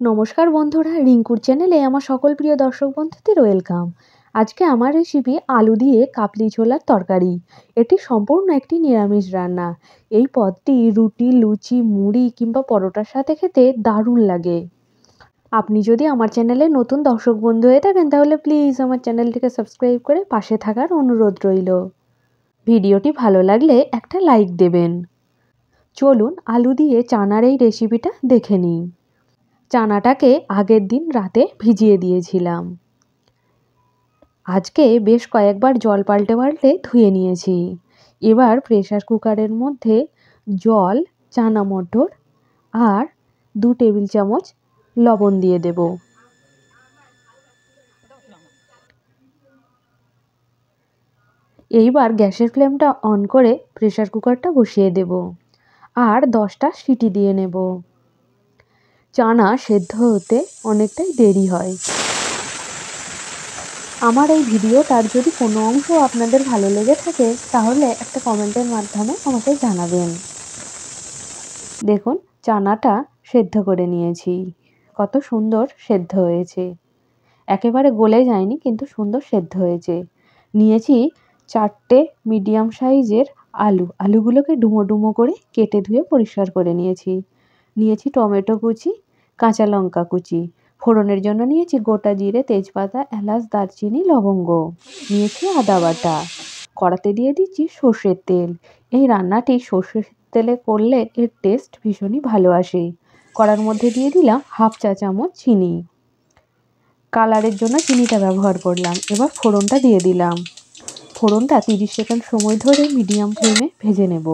নমস্কার বন্ধুরা, রিঙ্কুর চ্যানেলে আমার সকল প্রিয় দর্শক বন্ধুদের ওয়েলকাম। আজকে আমার রেসিপি আলু দিয়ে কাবলি ছোলার তরকারি। এটি সম্পূর্ণ একটি নিরামিষ রান্না। এই পদটি রুটি, লুচি, মুড়ি কিংবা পরোটার সাথে খেতে দারুণ লাগে। আপনি যদি আমার চ্যানেলে নতুন দর্শক বন্ধু হয়ে থাকেন তাহলে প্লিজ আমার চ্যানেলটিকে সাবস্ক্রাইব করে পাশে থাকার অনুরোধ রইল। ভিডিওটি ভালো লাগলে একটা লাইক দেবেন। চলুন আলু দিয়ে চানার এই রেসিপিটা দেখে নিই। চানাটাকে আগের দিন রাতে ভিজিয়ে দিয়েছিলাম। আজকে বেশ কয়েকবার জল পাল্টে পাল্টে ধুয়ে নিয়েছি। এবার প্রেসার কুকারের মধ্যে জল, চানা মটর আর 2 টেবিল চামচ লবণ দিয়ে দেব। এইবার গ্যাসের ফ্লেমটা অন করে প্রেসার কুকারটা বসিয়ে দেব আর 10টা সিটি দিয়ে নেব। চানা সেদ্ধ হতে অনেকটাই দেরি হয়। আমার এই ভিডিওটার যদি কোনো অংশ আপনাদের ভালো লেগে থাকে তাহলে একটা কমেন্টের মাধ্যমে আমাকে জানাবেন। দেখুন চানাটা সেদ্ধ করে নিয়েছি, কত সুন্দর সেদ্ধ হয়েছে। একেবারে গলে যায়নি কিন্তু সুন্দর সেদ্ধ হয়েছে। নিয়েছি 4টে মিডিয়াম সাইজের আলুগুলোকে ডুমো ডুমো করে কেটে ধুয়ে পরিষ্কার করে নিয়েছি টমেটো কুচি, কাঁচা লঙ্কা কুচি। ফোড়নের জন্য নিয়েছি গোটা জিরে, তেজপাতা, এলাচ, দারচিনি, লবঙ্গ। নিয়েছি আদা বাটা। কড়াতে দিয়ে দিচ্ছি সর্ষের তেল। এই রান্নাটি সর্ষের তেলে করলে এর টেস্ট ভীষণই ভালো আসে। কড়ার মধ্যে দিয়ে দিলাম 1/2 চা চামচ চিনি। কালারের জন্য চিনিটা ব্যবহার করলাম। এবার ফোড়নটা দিয়ে দিলাম। ফোড়নটা 30 সেকেন্ড সময় ধরে মিডিয়াম ফ্লেমে ভেজে নেব।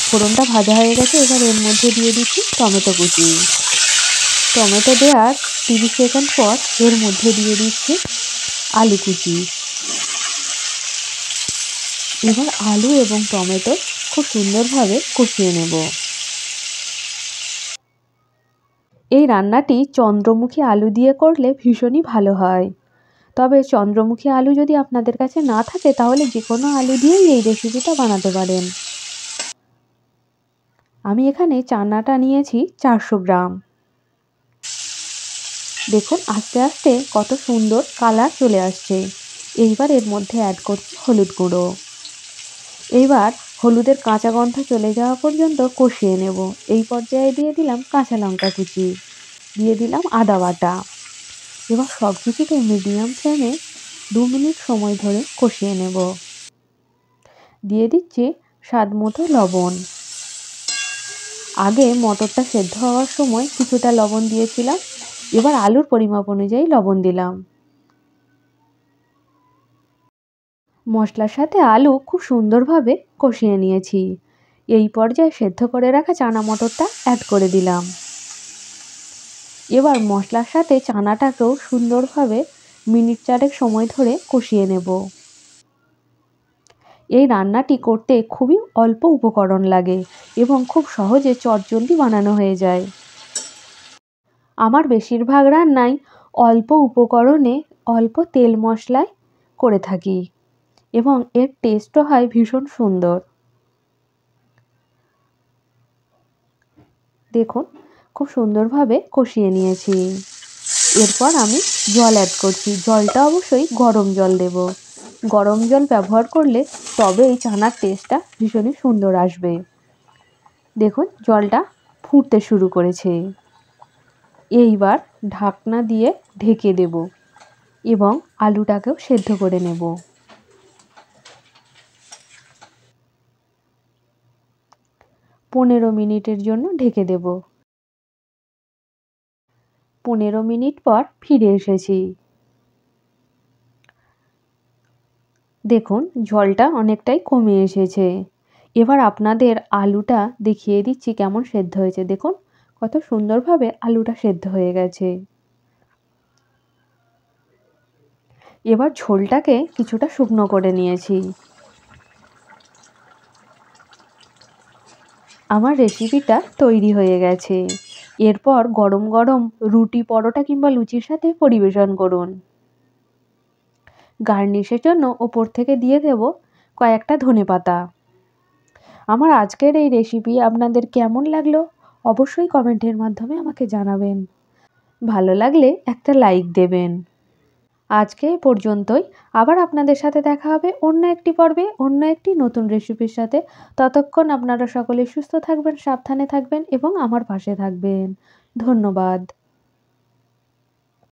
ফোড়নটা ভাজা হয়ে গেছে। এবার এর মধ্যে দিয়ে দিচ্ছি টমেটো কুচি। টমেটো দেওয়ার 30 সেকেন্ড পর এর মধ্যে দিয়ে দিচ্ছি আলু কুচি। এবার আলু এবং টমেটো খুব সুন্দরভাবে কষিয়ে নেব। এই রান্নাটি চন্দ্রমুখী আলু দিয়ে করলে ভীষণই ভালো হয়। তবে চন্দ্রমুখী আলু যদি আপনাদের কাছে না থাকে তাহলে যে কোনো আলু দিয়েই এই রেসিপিটা বানাতে পারেন। আমি এখানে চানাটা নিয়েছি 400 গ্রাম। দেখুন আস্তে আস্তে কত সুন্দর কালার চলে আসছে। এইবার এর মধ্যে অ্যাড করছি হলুদ গুঁড়ো। এইবার হলুদের কাঁচা গন্ধ চলে যাওয়া পর্যন্ত কষিয়ে নেব। এই পর্যায়ে দিয়ে দিলাম কাঁচা লঙ্কা কুচি, দিয়ে দিলাম আদা বাটা। এবার সব কিছুকে মিডিয়াম ফ্লেমে 2 মিনিট সময় ধরে কষিয়ে নেব। দিয়ে দিচ্ছি স্বাদ মতো লবণ। আগে মটরটা সেদ্ধ হওয়ার সময় কিছুটা লবণ দিয়েছিলাম, এবার আলুর পরিমাপ অনুযায়ী লবণ দিলাম। মশলার সাথে আলু খুব সুন্দরভাবে কষিয়ে নিয়েছি। এই পর্যায়ে সেদ্ধ করে রাখা চানা মটরটা অ্যাড করে দিলাম। এবার মশলার সাথে চানাটাকেও সুন্দরভাবে মিনিট 4 সময় ধরে কষিয়ে নেব। এই রান্নাটি করতে খুবই অল্প উপকরণ লাগে এবং খুব সহজে চটজলদি বানানো হয়ে যায়। আমার বেশিরভাগ রান্নাই অল্প উপকরণে অল্প তেল মশলায় করে থাকি এবং এর টেস্টও হয় ভীষণ সুন্দর। দেখুন খুব সুন্দরভাবে কষিয়ে নিয়েছি। এরপর আমি জল অ্যাড করছি। জলটা অবশ্যই গরম জল দেব। গরম জল ব্যবহার করলে তবে এই চানার টেস্টটা ভীষণই সুন্দর আসবে। দেখুন জলটা ফুটতে শুরু করেছে। এইবার ঢাকনা দিয়ে ঢেকে দেব এবং আলুটাকেও সেদ্ধ করে নেব। 15 মিনিটের জন্য ঢেকে দেব। 15 মিনিট পর ফিরে এসেছি। দেখুন জলটা অনেকটাই কমে এসেছে। এবার আপনাদের আলুটা দেখিয়ে দিচ্ছি কেমন সেদ্ধ হয়েছে। দেখুন কত সুন্দরভাবে আলুটা সেদ্ধ হয়ে গেছে। এবার ঝোলটাকে কিছুটা শুকনো করে নিয়েছি। আমার রেসিপিটা তৈরি হয়ে গেছে। এরপর গরম গরম রুটি, পরোটা কিংবা লুচির সাথে পরিবেশন করুন। গার্নিশের জন্য ওপর থেকে দিয়ে দেব কয়েকটা ধনেপাতা। আমার আজকের এই রেসিপি আপনাদের কেমন লাগলো অবশ্যই কমেন্টের মাধ্যমে আমাকে জানাবেন। ভালো লাগলে একটা লাইক দেবেন। আজকে এ পর্যন্তই। আবার আপনাদের সাথে দেখা হবে অন্য একটি পর্বে, অন্য একটি নতুন রেসিপির সাথে। ততক্ষণ আপনারা সকলে সুস্থ থাকবেন, সাবধানে থাকবেন এবং আমার পাশে থাকবেন। ধন্যবাদ।